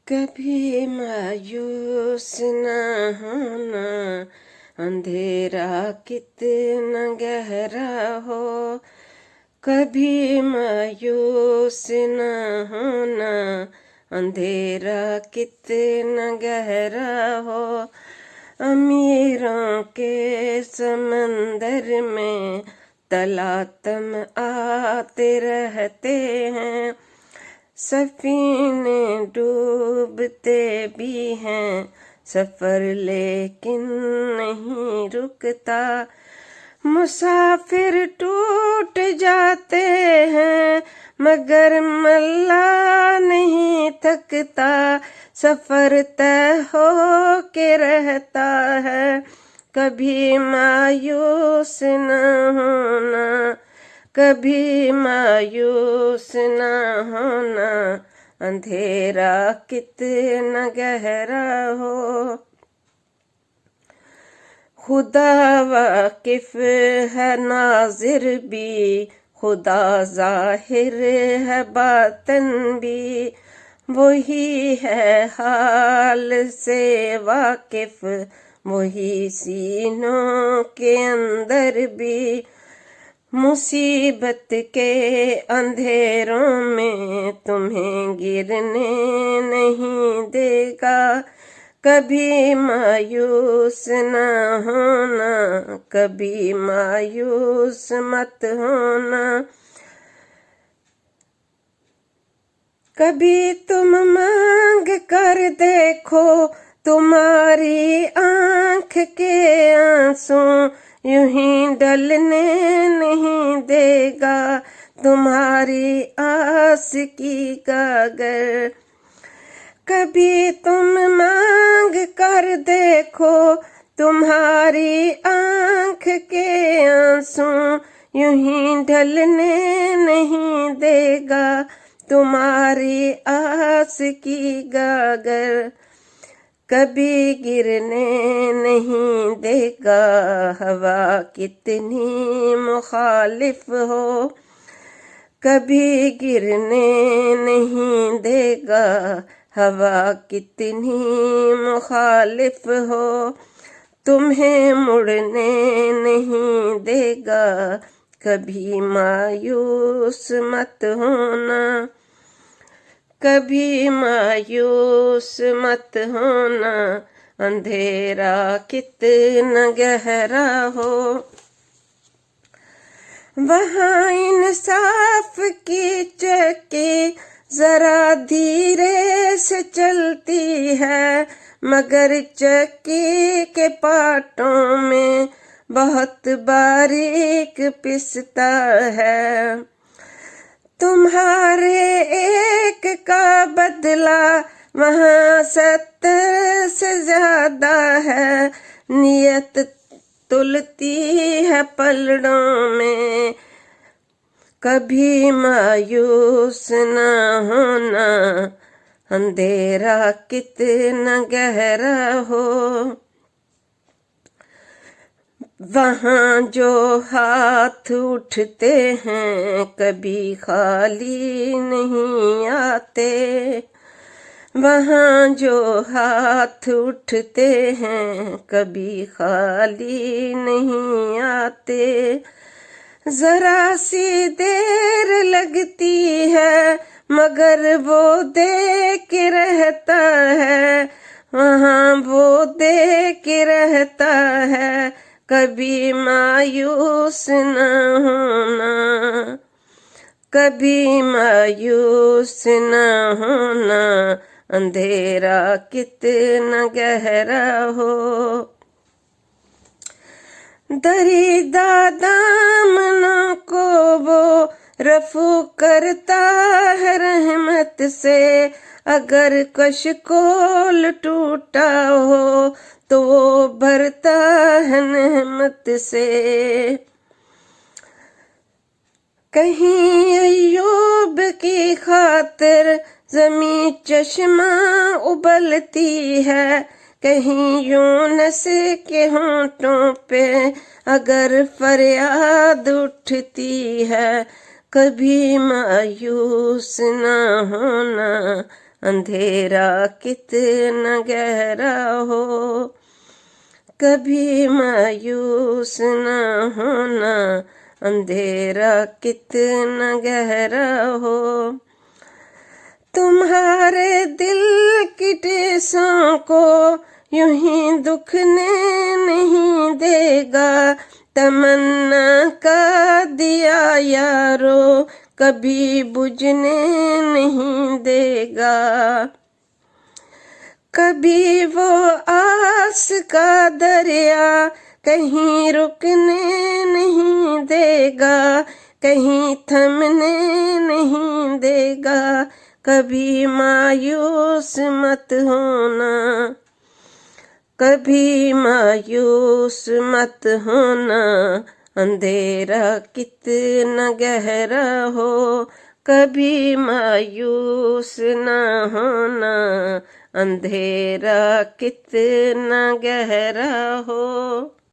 कभी मायूस न होना, अंधेरा कितना गहरा हो। कभी मायूस न होना, अंधेरा कितना गहरा हो। अमीरों के समंदर में तलातम आते रहते हैं, सफीने डूबते भी हैं, सफर लेकिन नहीं रुकता। मुसाफिर टूट जाते हैं मगर मल्ला नहीं थकता। सफर तय हो के रहता है, कभी मायूस न होना, कभी मायूस न होना, अंधेरा कितना गहरा हो। खुदा वाकिफ है नाजिर भी, खुदा जाहिर है बातन भी, वही है हाल से वाकिफ, वही सीनों के अंदर भी। मुसीबत के अंधेरों में तुम्हें गिरने नहीं देगा, कभी मायूस न होना, कभी मायूस मत होना। कभी तुम मांग कर देखो, तुम्हारी आंख के आंसू यूं ही डलने नहीं देगा, तुम्हारी आस की गागर। कभी तुम मांग कर देखो, तुम्हारी आंख के आंसू यूं ही ढलने नहीं देगा, तुम्हारी आस की गागर। कभी गिरने नहीं देगा, हवा कितनी मुखालिफ हो, कभी गिरने नहीं देगा, हवा कितनी मुखालिफ हो। तुम्हें मुड़ने नहीं देगा, कभी मायूस मत होना, कभी मायूस मत होना, अंधेरा कितना गहरा हो। वहाँ इंसाफ की चक्की जरा धीरे से चलती है, मगर चक्की के पाटों में बहुत बारीक पिसता है। तुम्हारे एक का बदला वहाँ 70 से ज्यादा है, नियत तुलती है पलड़ों में, कभी मायूस न होना, अंधेरा कितना गहरा हो। वहाँ जो हाथ उठते हैं कभी खाली नहीं आते, वहाँ जो हाथ उठते हैं कभी खाली नहीं आते। जरा सी देर लगती है मगर वो देख रहता है, वहाँ वो देख रहता है, कभी मायूस न होना, कभी मायूस न होना, अंधेरा कितना गहरा हो। दरिदा दामनों को वो रफू करता है रहमत से, अगर कशकोल टूटा हो तो वो भरता है नेमत से। कहीं अय्यूब की खातिर जमी चश्मा उबलती है, कहीं यूनुस के होंठों पे अगर फरियाद उठती है, कभी मायूस न होना, अंधेरा कितना गहरा हो। कभी मायूस न होना, अंधेरा कितना गहरा हो। तुम्हारे दिल की टेसों को यूं ही दुखने नहीं देगा, तमन्ना का दिया यारो कभी बुझने नहीं देगा। कभी वो आस का दरिया कहीं रुकने नहीं देगा, कहीं थमने नहीं देगा। कभी मायूस मत होना, कभी मायूस मत होना, अंधेरा कितना गहरा हो। कभी मायूस न होना, अंधेरा कितना गहरा हो।